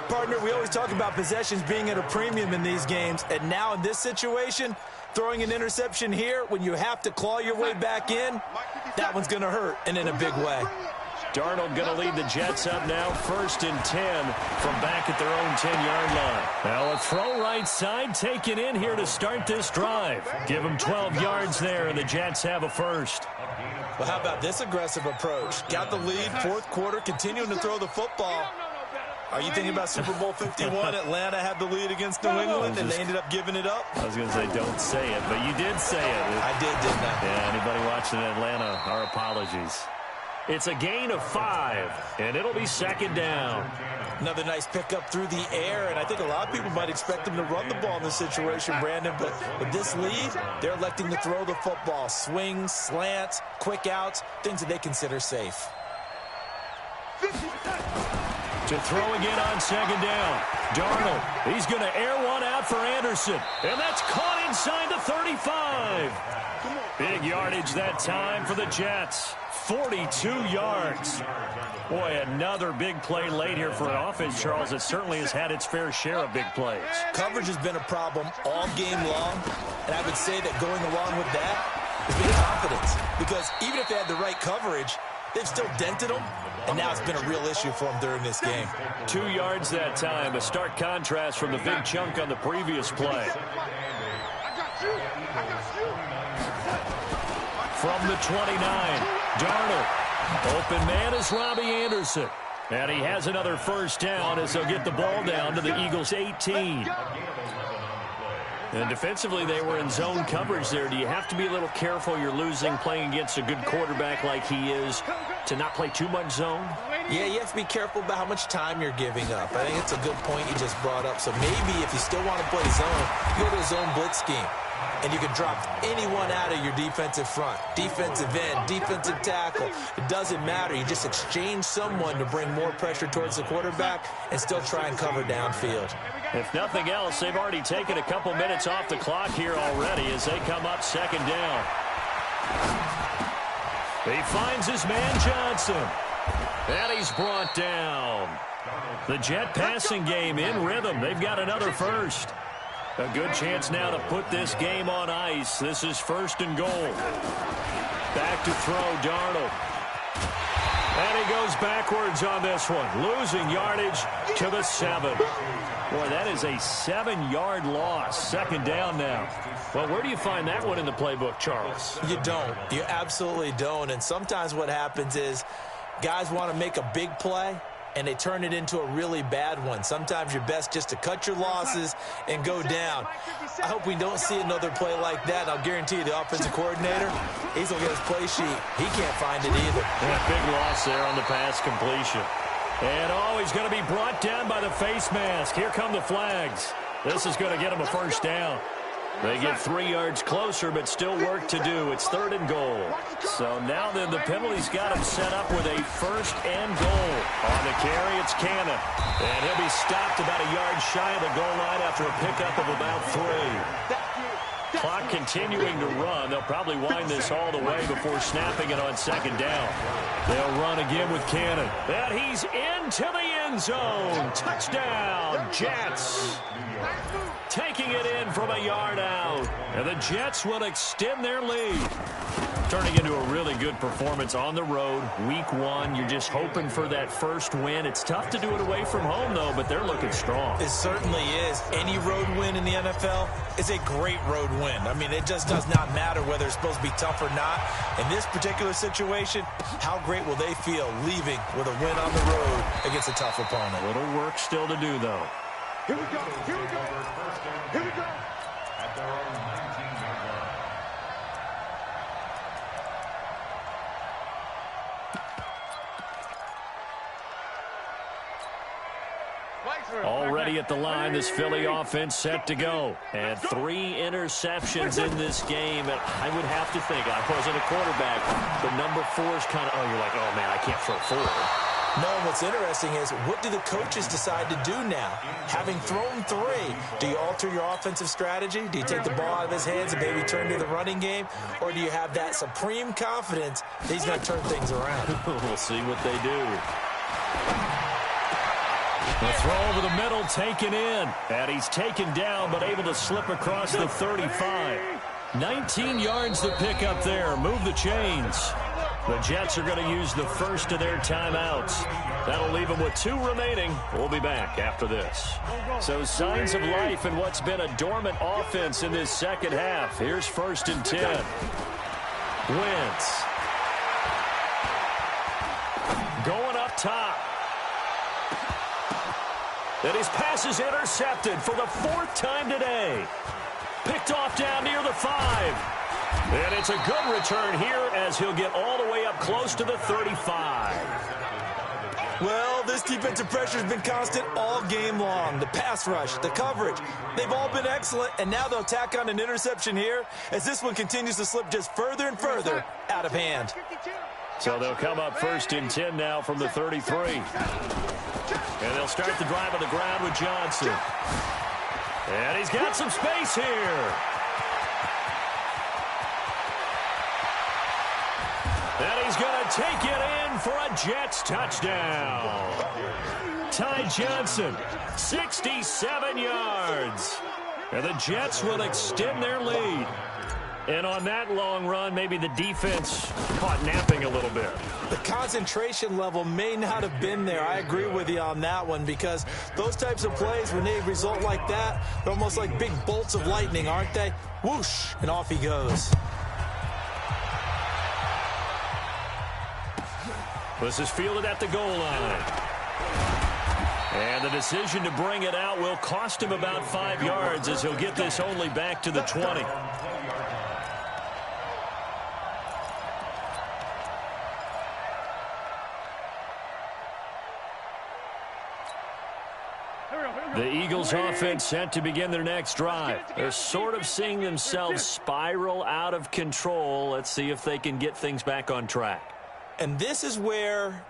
S3: Partner, we always talk about possessions being at a premium in these games. And now in this situation, throwing an interception here when you have to claw your way back in, that one's going to hurt, and in a big way.
S1: Darnold going to lead the Jets up now, 1st and 10 from back at their own 10-yard line. Now a throw right side taken in here to start this drive. Give them 12 yards there, and the Jets have a 1st.
S3: Well, how about this aggressive approach? Got the lead, 4th quarter, continuing to throw the football. Are you thinking about Super Bowl 51? Atlanta had the lead against New England, and they ended up giving it up?
S1: I was going to say don't say it, but you did say it.
S3: I did, didn't I?
S1: Yeah, anybody watching Atlanta, our apologies. It's a gain of 5, and it'll be second down.
S3: Another nice pickup through the air, and I think a lot of people might expect them to run the ball in this situation, Brandon, but with this lead, they're electing to throw the football. Swings, slants, quick outs, things that they consider safe.
S1: To throw again on second down. Darnold, he's going to air one out for Anderson, and that's caught inside the 35. Big yardage that time for the Jets. 42 yards. Boy, another big play late here for an offense, Charles, that certainly has had its fair share of big plays.
S3: Coverage has been a problem all game long, and I would say that going along with that has been confidence, because even if they had the right coverage, they've still dented them, and now it's been a real issue for them during this game. 2
S1: yards that time, a stark contrast from the big chunk on the previous play. From the 29, Darnold. Open man is Robbie Anderson. And he has another first down as they'll get the ball down to the Eagles' 18. And defensively, they were in zone coverage there. Do you have to be a little careful? You're losing playing against a good quarterback like he is to not play too much zone?
S3: Yeah, you have to be careful about how much time you're giving up. I think it's a good point you just brought up. So maybe if you still want to play zone, you go to a zone blitz scheme. And you can drop anyone out of your defensive front. Defensive end, defensive tackle. It doesn't matter. You just exchange someone to bring more pressure towards the quarterback and still try and cover downfield.
S1: If nothing else, they've already taken a couple minutes off the clock here already as they come up second down. He finds his man Johnson. And he's brought down. The Jet passing game in rhythm. They've got another first. A good chance now to put this game on ice. This is first and goal. Back to throw, Darnold. And he goes backwards on this one. Losing yardage to the 7. Boy, that is a 7-yard loss. Second down now. Well, where do you find that one in the playbook, Charles?
S3: You don't. You absolutely don't. And sometimes what happens is guys want to make a big play, and they turn it into a really bad one. Sometimes you're best just to cut your losses and go down. I hope we don't see another play like that. I'll guarantee you the offensive coordinator, he's going to get his play sheet. He can't find it either.
S1: Yeah, big loss there on the pass completion. And he's going to be brought down by the face mask. Here come the flags. This is going to get him a first down. They get 3 yards closer, but still work to do. It's third and goal. So now then the penalty's got him set up with a first and goal. On the carry, it's Cannon. And he'll be stopped about a yard shy of the goal line after a pickup of about 3. Clock continuing to run. They'll probably wind this all the way before snapping it on second down. They'll run again with Cannon. And he's into the end zone. Touchdown, Jets. Taking it in from a yard out. And the Jets will extend their lead. Turning into a really good performance on the road. Week 1, you're just hoping for that first win. It's tough to do it away from home, though, but they're looking strong.
S3: It certainly is. Any road win in the NFL is a great road win. I mean, it just does not matter whether it's supposed to be tough or not. In this particular situation, how great will they feel leaving with a win on the road against a tough opponent?
S1: A little work still to do, though.
S2: Here we go. Here we go. Here we go.
S4: At their own 19-yard line.
S1: Already at the line, this Philly offense set to go. And 3 interceptions in this game. And I would have to think, I wasn't a quarterback, but number 4 is kind of, you're like, oh, man, I can't throw 4.
S3: No, what's interesting is, what do the coaches decide to do now? Having thrown 3, do you alter your offensive strategy? Do you take the ball out of his hands and maybe turn to the running game? Or do you have that supreme confidence that he's going to turn things around?
S1: We'll see what they do. The throw over the middle, taken in. And he's taken down, but able to slip across the 35. 19 yards to pick up there. Move the chains. The Jets are going to use the first of their timeouts. That'll leave them with 2 remaining. We'll be back after this. So signs of life in what's been a dormant offense in this second half. Here's first and 10. Wentz. Going up top. And his pass is intercepted for the 4th time today. Picked off down near the 5. And it's a good return here as he'll get all the way up close to the 35.
S3: Well, this defensive pressure has been constant all game long. The pass rush, the coverage, they've all been excellent, and now they'll tack on an interception here as this one continues to slip just further and further out of hand.
S1: So they'll come up 1st and 10 now from the 33. And they'll start the drive on the ground with Johnson. And he's got some space here. And he's going to take it in for a Jets touchdown. Ty Johnson, 67 yards. And the Jets will extend their lead. And on that long run, maybe the defense caught napping a little bit.
S3: The concentration level may not have been there. I agree with you on that one because those types of plays, when they result like that, they're almost like big bolts of lightning, aren't they? Whoosh, and off he goes.
S1: This is fielded at the goal line. And the decision to bring it out will cost him about 5 yards as he'll get this only back to the 20. The Eagles offense set to begin their next drive. They're sort of seeing themselves spiral out of control. Let's see if they can get things back on track.
S3: And this is where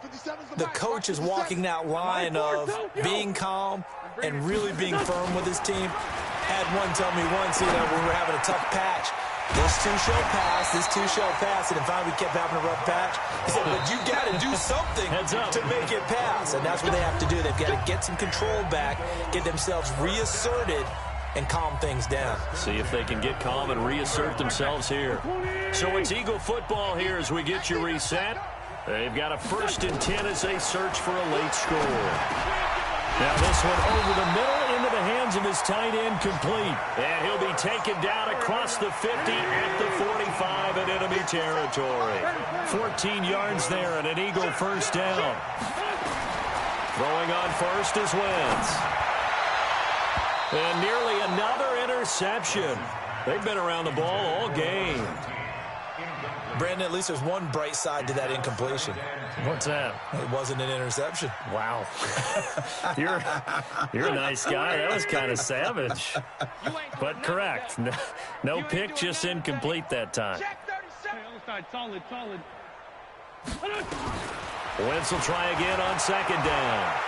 S3: the coach is walking that line of being calm and really being firm with his team. Had one tell me once, when we were having a tough patch, this too shall pass, this too shall pass, and finally we kept having a rough patch. He said, but you got to do something to make it pass, and that's what they have to do. They've got to get some control back, get themselves reasserted, and calm things down.
S1: See if they can get calm and reassert themselves here. So it's Eagle football here as we get you reset. They've got a 1st and 10 as they search for a late score. Now this one over the middle into the hands of his tight end complete. And he'll be taken down across the 50 at the 45 in enemy territory. 14 yards there and an Eagle 1st down. Throwing on 1st is Wentz. And nearly another interception. They've been around the ball all game.
S3: Brandon, at least there's one bright side to that incompletion.
S1: What's that?
S3: It wasn't an interception.
S1: Wow. You're a nice guy. That was kind of savage. But correct. No pick, just incomplete that time.
S2: Solid.
S1: Wentz will try again on 2nd down.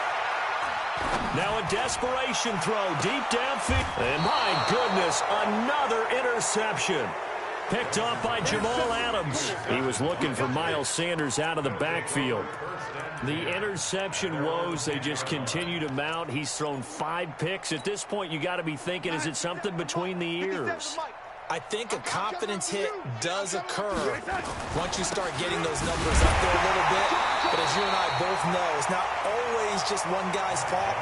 S1: Now a desperation throw deep downfield. And my goodness, another interception. Picked off by Jamal Adams. He was looking for Miles Sanders out of the backfield. The interception woes, they just continue to mount. He's thrown 5 picks. At this point, you got to be thinking, is it something between the ears?
S3: I think a confidence hit does occur once you start getting those numbers up there a little bit. But as you and I both know, it's not always just one guy's fault.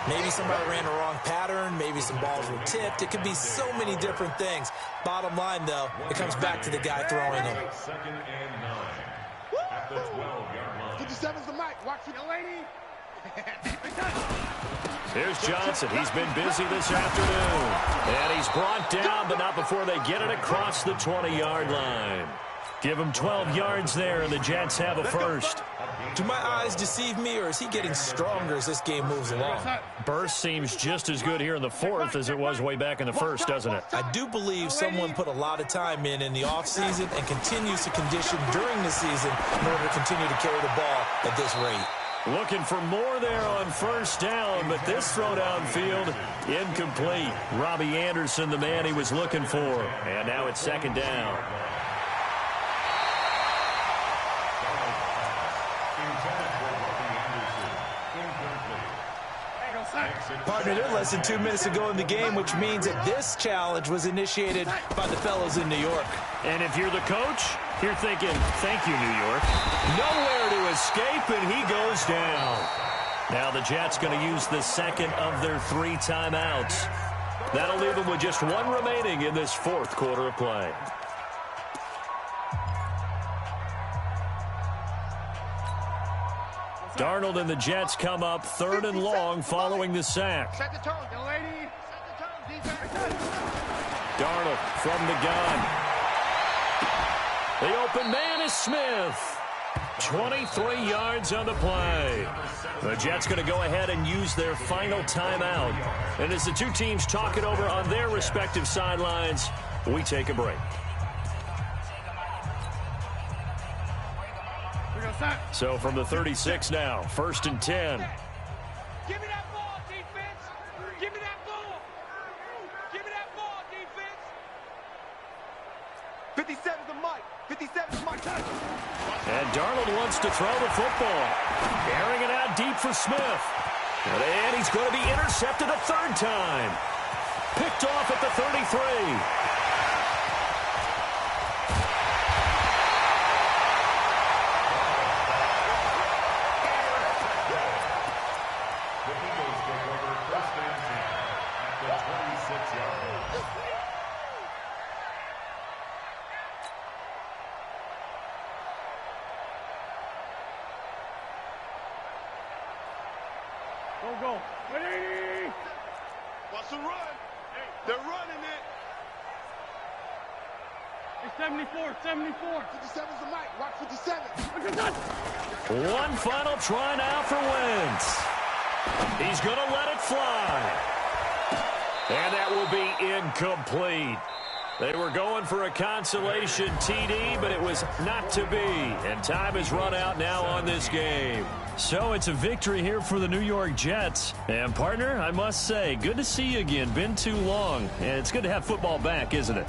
S3: Maybe somebody ran the wrong pattern. Maybe some balls were tipped. It could be so many different things. Bottom line, though, it comes back to the guy throwing them.
S4: 2nd and 9 at the 12-yard line.
S5: 57's the mic. Watch the lady.
S1: Here's Johnson. He's been busy this afternoon. And he's brought down, but not before they get it across the 20-yard line. Give him 12 yards there, and the Jets have a 1st.
S3: Do my eyes deceive me, or is he getting stronger as this game moves along?
S1: Burst seems just as good here in the 4th as it was way back in the 1st, doesn't it?
S3: I do believe someone put a lot of time in the offseason and continues to condition during the season in order to continue to carry the ball at this rate.
S1: Looking for more there on 1st down, but this throw downfield incomplete. Robbie Anderson, the man he was looking for. And now it's 2nd down.
S3: Partner, they're less than 2 minutes to go in the game, which means that this challenge was initiated by the fellows in New York.
S1: And if you're the coach, you're thinking, thank you, New York. Nowhere to escape, and he goes down. Now the Jets going to use the 2nd of their 3 timeouts. That'll leave them with just 1 remaining in this 4th quarter of play. Darnold and the Jets come up 3rd and long following the sack.
S5: Set the tone, young lady. Set the tone, defense.
S1: Darnold from the gun. The open man is Smith. 23 yards on the play. The Jets going to go ahead and use their final timeout. And as the two teams talk it over on their respective sidelines, we take a break. So from the 36 now, 1st and 10.
S5: Give me that ball, defense. Give me that ball. Give me that ball, defense. 57's the mic. 57's my touch.
S1: And Darnold wants to throw the football. Airing it out deep for Smith. And he's going to be intercepted a 3rd time. Picked off at the 33.
S2: Go. Ready?
S5: What's the run? They're running it.
S2: It's 74.
S5: 57's the mic. Watch 57.
S1: One final try now for Wentz. He's going to let it fly. And that will be incomplete. They were going for a consolation TD, but it was not to be. And time has run out now on this game. So it's a victory here for the New York Jets. And, partner, I must say, good to see you again. Been too long. And it's good to have football back, isn't it?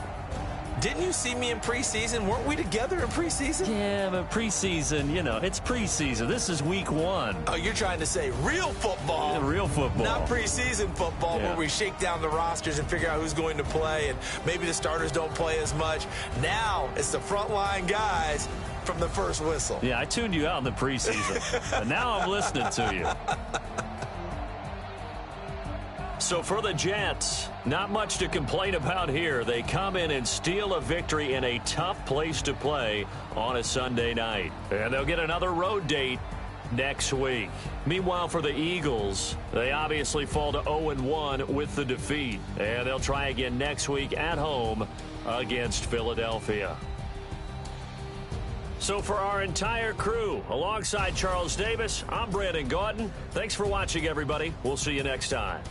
S3: Didn't you see me in preseason? Weren't we together in preseason?
S1: Yeah, but preseason, you know, it's preseason. This is week 1.
S3: Oh, you're trying to say real football.
S1: Yeah, real football.
S3: Not preseason football,
S1: Yeah.
S3: where we shake down the rosters and figure out who's going to play, and maybe the starters don't play as much. Now it's the frontline guys from the first whistle.
S1: Yeah, I tuned you out in the preseason. But now I'm listening to you. So for the Jets, not much to complain about here. They come in and steal a victory in a tough place to play on a Sunday night. And they'll get another road date next week. Meanwhile, for the Eagles, they obviously fall to 0-1 with the defeat. And they'll try again next week at home against Philadelphia. So for our entire crew, alongside Charles Davis, I'm Brandon Gaudin. Thanks for watching, everybody. We'll see you next time.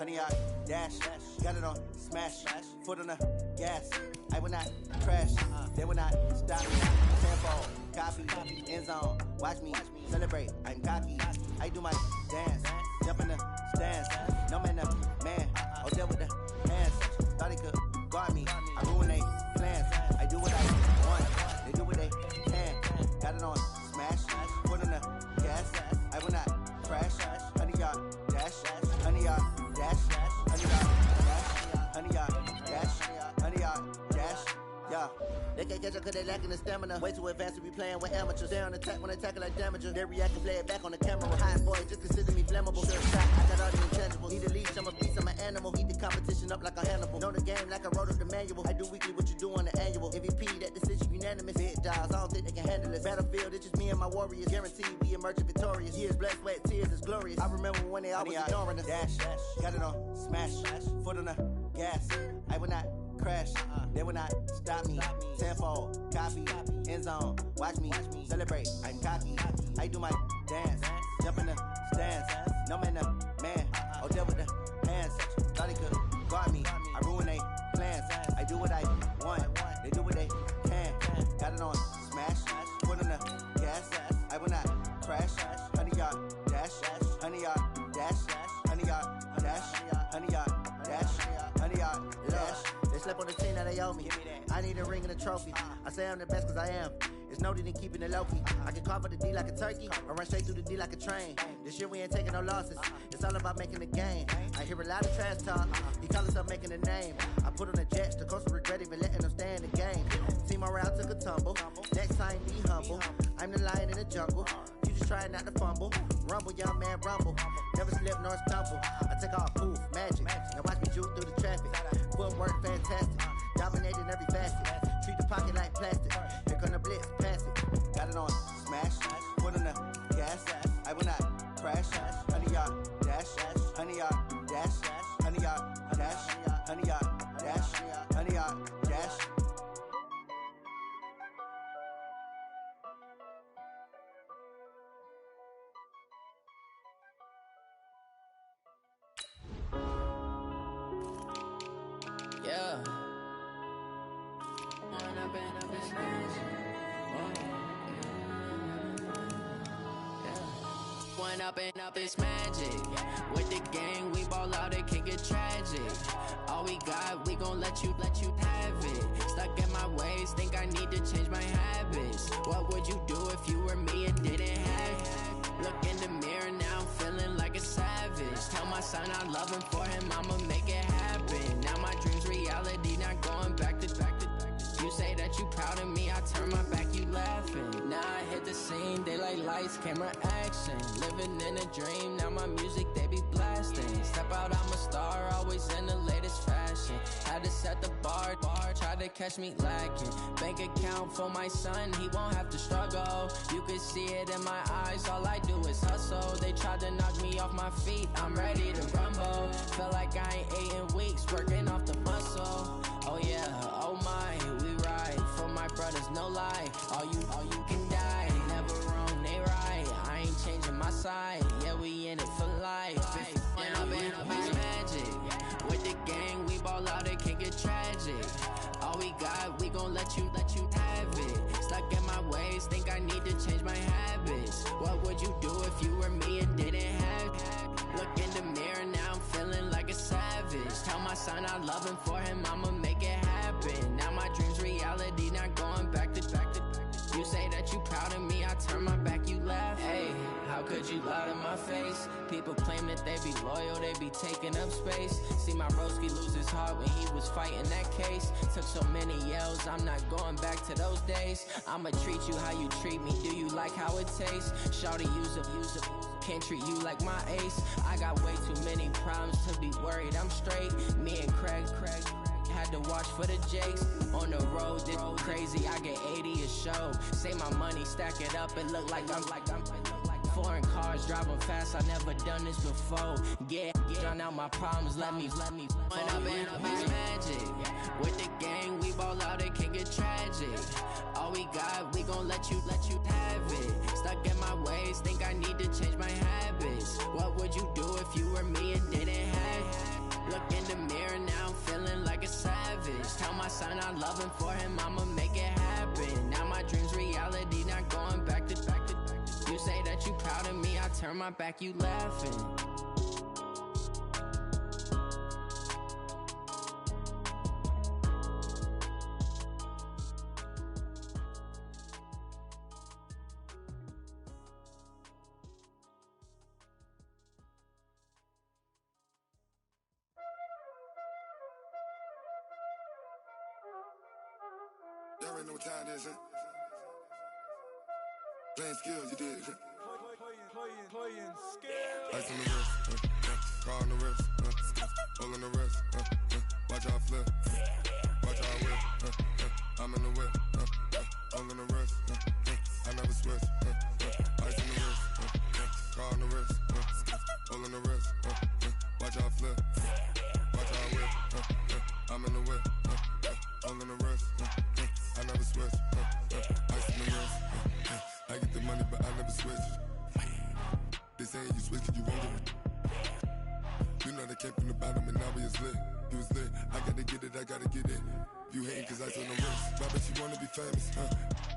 S6: 100 yard dash. Got it on smash. Foot on the gas. I will not crash. They will not stop me. Tempo, copy, end zone. Watch me celebrate. I'm cocky. I do my dance. Jump in the stands. No man, man. Oh, there with the hands. Thought he could guard me. I ruin they plans. I do what I want. They do what they can. Got it on smash. Foot on the gas. I will not crash. 100 yard dash. 100 yard dash. 100 yard dash. 100 yard dash. 100 yard dash. Yeah. They can't catch up cause they lacking the stamina. Way too advanced to be playing with amateurs. Stay on attack when attacking like damager. They react and play it back on the camera. Hot boy, just consider me flammable. Sure shot, I got all the intangibles. Need a leash, I'm a beast, I'm an animal. Eat the competition up like a Hannibal. Know the game like I wrote up the manual. I do weekly what you do on the annual. MVP, that decision unanimous. Big dials, I don't think they can handle it. Battlefield, it's just me and my warriors. Guaranteed we emerging victorious. Years, blood, sweat, tears, it's glorious. I remember when they always ignoring us. Dash, got it on smash. Foot on the gas. I will not crash. They will not stop me. Tenfold, copy, end zone. Watch me celebrate. I'm cocky. I do my dance. Jump in the stands. No man, man. Oh, there with the hands. Thought he could guard me. I ruin they plans. I do what I want. They do what they can. Got it on smash. Foot on the gas. I will not crash. 100 yard dash. 100 yard dash. 100 yard dash. 100 yard dash. 100 yard dash. They slept on the team that they owe me. I need a ring and a trophy. I say I'm the best cause I am. It's no need in keeping it low-key. I can carve up the D like a turkey or run straight through the D like a train. This year we ain't taking no losses. It's all about making the game. I hear a lot of trash talk. He call himself making a name. I put on the Jets. The coach will regret even letting them stay in the game. Team morale took a tumble. Next time be humble. I'm the lion in the jungle. You just try not to fumble. Rumble, young man, rumble. Never slip nor stumble. I take off, poof, magic. Now watch me juke through the traffic. Footwork fantastic. Dominating every facet. Treat the pocket like plastic. Here come the blitz, pass it. Got it on smash. Foot on the gas. I will not crash. 100 yard dash. 100 yard dash. 100 yard dash. 100 yard dash. 100 yard dash.
S7: Yeah. One up and up is magic. With the gang, we ball out, it can get tragic. All we got, we gon' let you have it. Stuck in my ways, think I need to change my habits. What would you do if you were me and didn't have it? Look in the mirror, now I'm feeling like a savage. Tell my son I love him, for him I'ma make it happen. Now my dream's reality, not going back to. You say that you proud of me, I turn my back, you laughing. Now I hit the scene, daylight lights, camera action. Living in a dream, now my music, they be blasting. Step out, I'm a star, always in the latest fashion. Had to set the bar, try to catch me lacking. Bank account for my son, he won't have to struggle. You can see it in my eyes, all I do is hustle. They tried to knock me off my feet, I'm ready to rumble. Felt like I ain't ate in weeks, working off the muscle. Oh yeah, oh my, we ride for my brothers, no lie. All you can die, never wrong, they right. I ain't changing my side, yeah, we in it for life. When up and up is magic. With the gang, we ball out, it can get tragic. All we got, we gon' let you have it. Stuck in my ways, think I need to change my habits. What would you do if you were me and didn't have it? Look in the mirror, now I'm feeling like a savage. Tell my son I love him, for him I'ma make it happen. Now my dream's reality, not going back to. You say that you proud of me, I turn my back, you laugh. Hey, how could you lie to my face? People claim that they be loyal, they be taking up space. See my broski lose his heart when he was fighting that case. Took so many yells, I'm not going back to those days. I'ma treat you how you treat me, do you like how it tastes? Shawty, use a can't treat you like my ace. I got way too many problems to be worried, I'm straight. Me and Craig had to watch for the Jakes. On the road, this crazy, I get 80 a show. Say my money, stack it up, it look like I'm foreign cars, driving fast, I never done this before. Yeah, drown out my problems, let me When up and up is magic. With the gang, we ball out, it can get tragic. All we got, we gon' let you have it. Stuck in my ways, think I need to change my habits. What would you do if you were me and didn't have it? look in the mirror, now I'm feeling like a savage. Tell my son I love him, for him I'ma make it happen. Now my dream's reality, not going back to. You say that you proud of me, I turn my back, you laughing.
S8: Y'all already know what time it is, huh? Playing skills, you did, huh? Playing skills. Ice on the wrist, car on the wrist, hole in the wrist, watch how I flip, watch how I whip, I'm in the whip, hole in the wrist, I never switch, ice on the wrist, car on the wrist, hole in the wrist, watch how I flip, watch how I whip, I'm in the whip, hole in the wrist, I never switch, ice in the wrist, I get the money but I never switch. They saying you switch 'cause you won't get it. You know they came from the bottom and now we is lit. You was lit, I gotta get it, I gotta get it. You hating 'cause ice on the wrist. I bet you wanna be famous,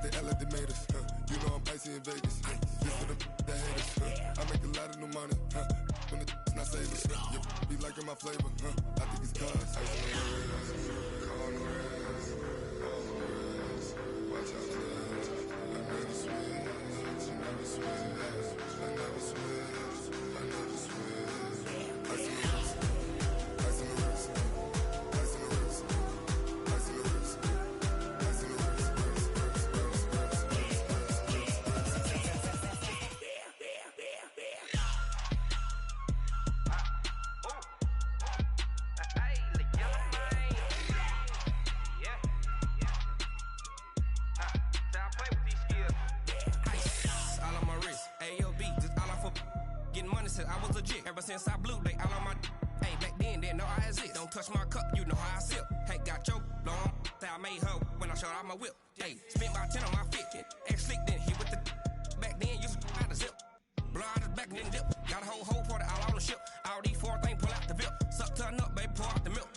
S8: They act like they made us, You know I'm icy in Vegas, This for the that hate us, I make a lot of new money, When the not savers, Be liking my flavor, I think it's cause ice on the wrist, car on the wrist, all the wrist, watch out for this. I never switch, I never switch, I never switch, I never switch. Ice in the wrist, ice in the wrist, ice in the wrist, ice in the wrist, ice in the wrist,
S9: I was legit ever since I blew they all on my. Hey, back then didn't know I exist. Don't touch my cup, you know how I sip. Hey, got your long. I made her when I showed out my whip. Hey, spent about 10 on my fit. X slick then hit with the. Back then used to out the zip. Blow out his back then dip. Got a whole party all on the ship. All these four things pull out the VIP. Suck turn up, baby, pour out the milk.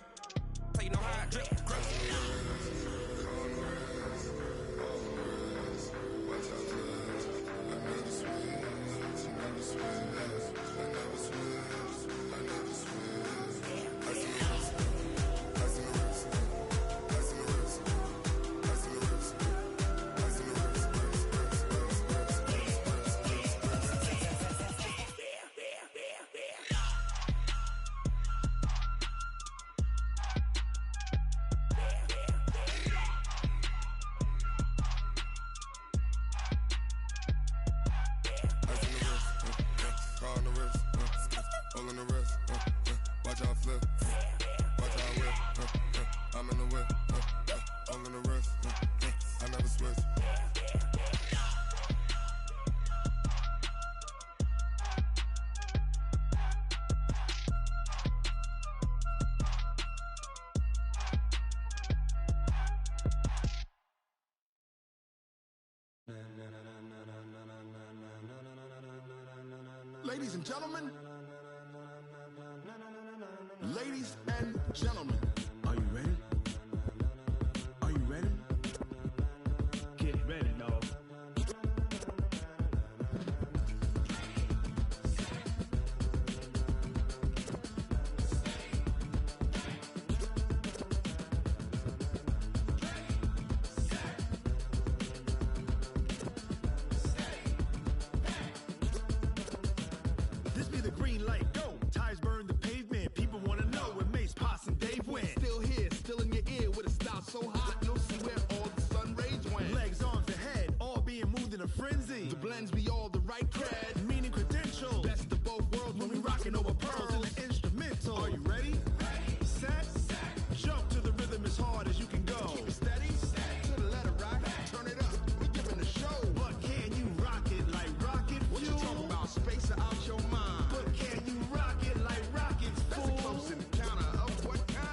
S9: So you know how I drip. Crush.
S8: Ladies and gentlemen, ladies and gentlemen, are you ready? Are you ready?
S2: Get ready, dog.
S10: This be the green light, go. Tires burn the pavement. People want to know where Mace, Poss, and Dave went. Still here, still in your ear with a style so hot, you'll see where all the sun rays went. Legs, arms, and head, all being moved in a frenzy. The blends be all the right cred, meaning credentials. Best of both worlds when we rockin' over pearls in the instrumental. Are you ready? Set, jump to the rhythm as hard as you can go. Keep it steady, to the letter rock, turn it up. We giving a show. But can you rock it like rocket fuel? What you talking about? Space out your mind. But can you rock it like rockets, fool? That's a close encounter of what kind?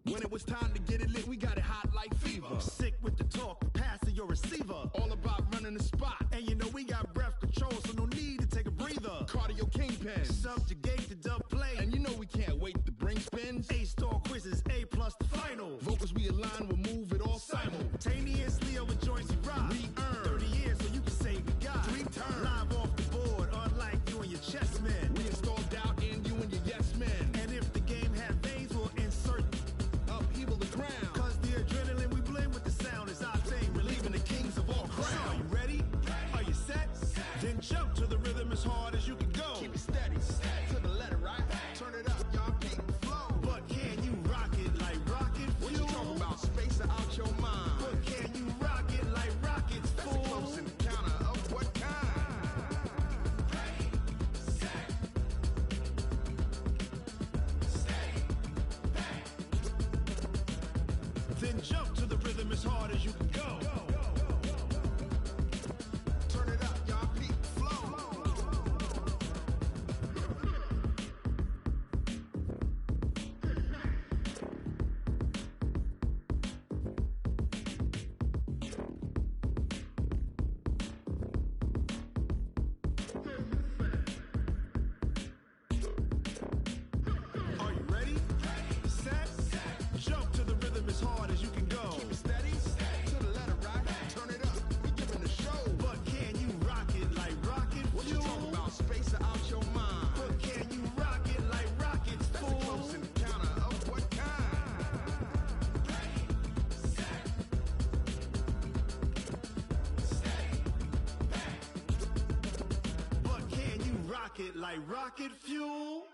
S10: When it was time to get it lit, we got it hot like fever. Sick with the talk, passing your receiver. All about running the spot. And you know we got breath control, so no need to take a breather. Cardio pen. Subjugate the dub play. And you know we can't wait to bring spins. A-star quizzes, A+ the final. Vocals we align, we'll move it all simultaneously over joints we rock. We earn 30 years so you can say we got 3 turns. Live off the board, unlike you and your chess men. We install doubt in you and your yes men. And if the game had veins, we'll insert upheaval the ground. Cause the adrenaline we blend with the sound is our thing, relieving the kings of all crowns. So are you ready? Are you set? Then jump to the rhythm as hard as you can go. Keep it steady, to the letter, right? Turn it up, y'all keep the flow. But can you rock it like rocket fuel? What you talking about? Space out your mind. But can you rock it like rockets, fool? That's a close encounter of what kind? Ready, set, steady, back. Then jump to the rhythm as hard as you can go. Turn it up, y'all peak flow. Are you ready? Set, jump to the rhythm as hard as you can go. Keep it steady, to the letter, right? Turn it up, we giving the show. But can you rock it like rocket fuel? What you talking about? Space out your mind. But can you rock it like rockets, fool? That's a close encounter of what kind? Ready, set, steady, back. But can you rock it like rocket fuel?